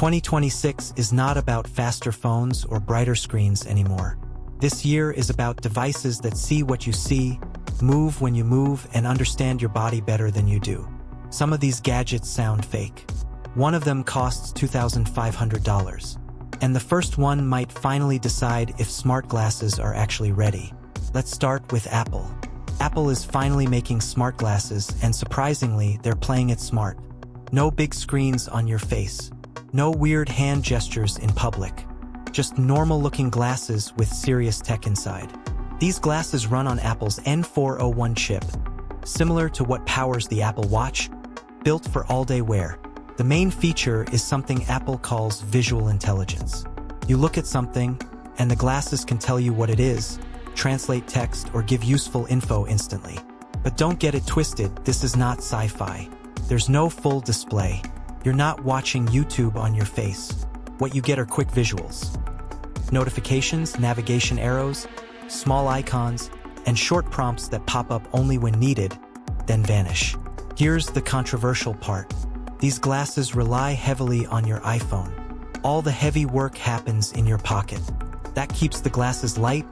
2026 is not about faster phones or brighter screens anymore. This year is about devices that see what you see, move when you move, and understand your body better than you do. Some of these gadgets sound fake. One of them costs $2,500. And the first one might finally decide if smart glasses are actually ready. Let's start with Apple. Apple is finally making smart glasses, and surprisingly, they're playing it smart. No big screens on your face. No weird hand gestures in public. Just normal-looking glasses with serious tech inside. These glasses run on Apple's N401 chip, similar to what powers the Apple Watch, built for all-day wear. The main feature is something Apple calls visual intelligence. You look at something, and the glasses can tell you what it is, translate text, or give useful info instantly. But don't get it twisted, this is not sci-fi. There's no full display. You're not watching YouTube on your face. What you get are quick visuals. Notifications, navigation arrows, small icons, and short prompts that pop up only when needed, then vanish. Here's the controversial part. These glasses rely heavily on your iPhone. All the heavy work happens in your pocket. That keeps the glasses light,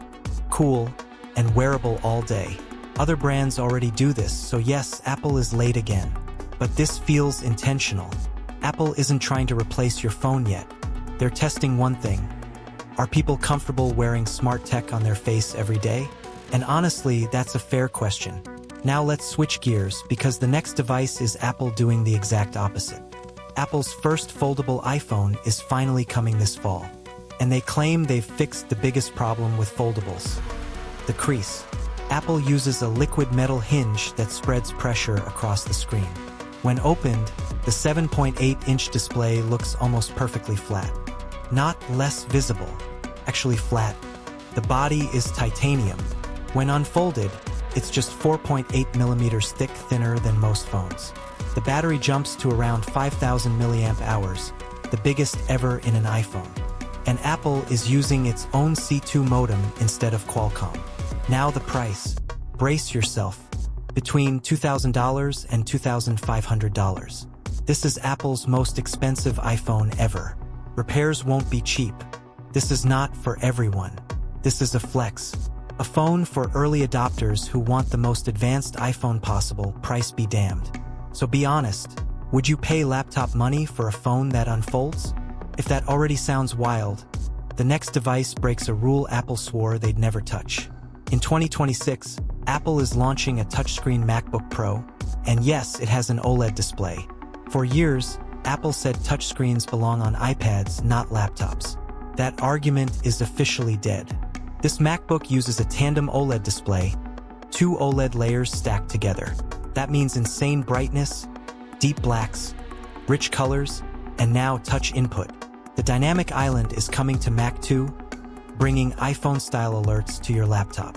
cool, and wearable all day. Other brands already do this, so yes, Apple is late again. But this feels intentional. Apple isn't trying to replace your phone yet. They're testing one thing. Are people comfortable wearing smart tech on their face every day? And honestly, that's a fair question. Now let's switch gears, because the next device is Apple doing the exact opposite. Apple's first foldable iPhone is finally coming this fall. And they claim they've fixed the biggest problem with foldables: the crease. Apple uses a liquid metal hinge that spreads pressure across the screen. When opened, the 7.8-inch display looks almost perfectly flat. Not less visible, actually flat. The body is titanium. When unfolded, it's just 4.8 millimeters thick, thinner than most phones. The battery jumps to around 5,000 milliamp hours, the biggest ever in an iPhone. And Apple is using its own C2 modem instead of Qualcomm. Now the price. Brace yourself. Between $2,000 and $2,500. This is Apple's most expensive iPhone ever. Repairs won't be cheap. This is not for everyone. This is a flex. A phone for early adopters who want the most advanced iPhone possible, price be damned. So be honest, would you pay laptop money for a phone that unfolds? If that already sounds wild, the next device breaks a rule Apple swore they'd never touch. In 2026, Apple is launching a touchscreen MacBook Pro, and yes, it has an OLED display. For years, Apple said touchscreens belong on iPads, not laptops. That argument is officially dead. This MacBook uses a tandem OLED display, 2 OLED layers stacked together. That means insane brightness, deep blacks, rich colors, and now touch input. The dynamic island is coming to Mac too, bringing iPhone-style alerts to your laptop.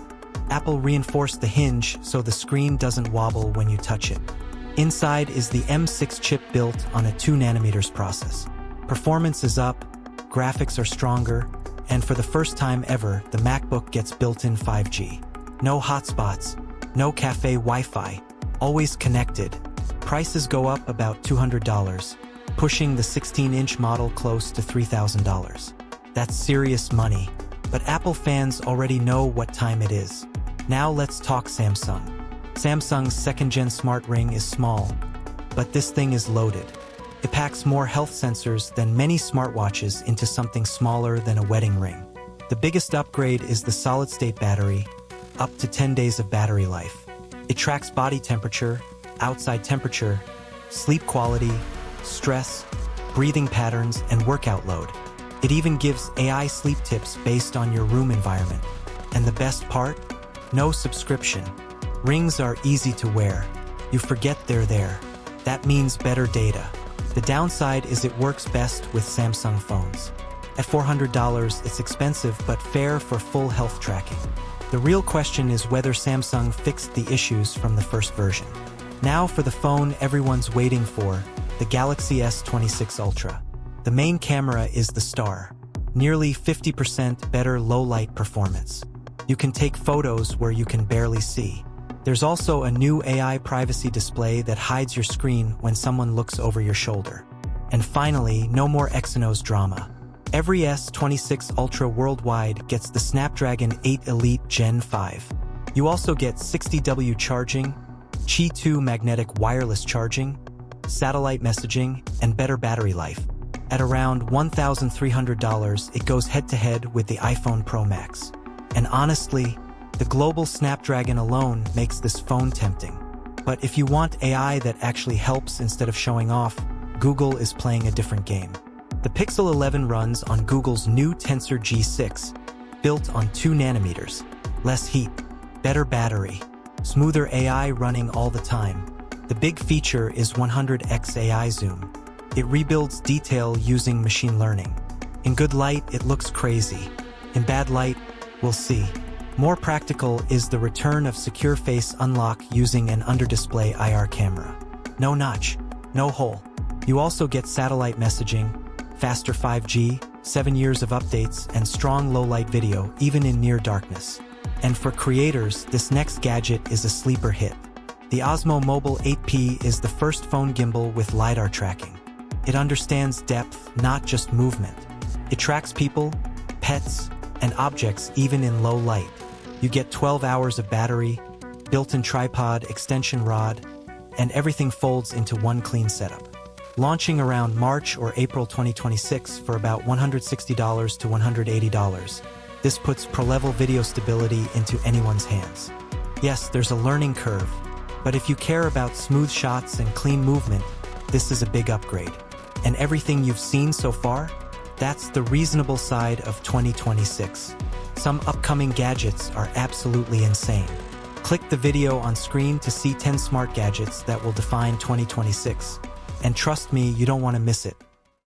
Apple reinforced the hinge so the screen doesn't wobble when you touch it. Inside is the M6 chip built on a 2nm process. Performance is up, graphics are stronger, and for the first time ever, the MacBook gets built-in 5G. No hotspots, no cafe Wi-Fi, always connected. Prices go up about $200, pushing the 16-inch model close to $3,000. That's serious money, but Apple fans already know what time it is. Now let's talk Samsung. Samsung's second-gen Smart Ring is small, but this thing is loaded. It packs more health sensors than many smartwatches into something smaller than a wedding ring. The biggest upgrade is the solid-state battery, up to 10 days of battery life. It tracks body temperature, outside temperature, sleep quality, stress, breathing patterns, and workout load. It even gives AI sleep tips based on your room environment. And the best part? No subscription. Rings are easy to wear. You forget they're there. That means better data. The downside is it works best with Samsung phones. At $400, it's expensive but fair for full health tracking. The real question is whether Samsung fixed the issues from the first version. Now for the phone everyone's waiting for, the Galaxy S26 Ultra. The main camera is the star. Nearly 50% better low-light performance. You can take photos where you can barely see. There's also a new AI privacy display that hides your screen when someone looks over your shoulder. And finally, no more Exynos drama. Every S26 Ultra worldwide gets the Snapdragon 8 Elite Gen 5. You also get 60W charging, Qi 2 magnetic wireless charging, satellite messaging, and better battery life. At around $1,300, it goes head-to-head with the iPhone Pro Max. And honestly, the global Snapdragon alone makes this phone tempting. But if you want AI that actually helps instead of showing off, Google is playing a different game. The Pixel 11 runs on Google's new Tensor G6, built on 2 nanometers, less heat, better battery, smoother AI running all the time. The big feature is 100x AI zoom. It rebuilds detail using machine learning. In good light, it looks crazy. In bad light, we'll see. More practical is the return of secure face unlock using an under-display IR camera. No notch, no hole. You also get satellite messaging, faster 5G, 7 years of updates, and strong low-light video, even in near darkness. And for creators, this next gadget is a sleeper hit. The Osmo Mobile 8P is the first phone gimbal with LiDAR tracking. It understands depth, not just movement. It tracks people, pets, and objects even in low light. You get 12 hours of battery, built-in tripod, extension rod, and everything folds into one clean setup. Launching around March or April 2026 for about $160 to $180. This puts pro-level video stability into anyone's hands. Yes, there's a learning curve, but if you care about smooth shots and clean movement, this is a big upgrade. And everything you've seen so far? That's the reasonable side of 2026. Some upcoming gadgets are absolutely insane. Click the video on screen to see 10 smart gadgets that will define 2026. And trust me, you don't want to miss it.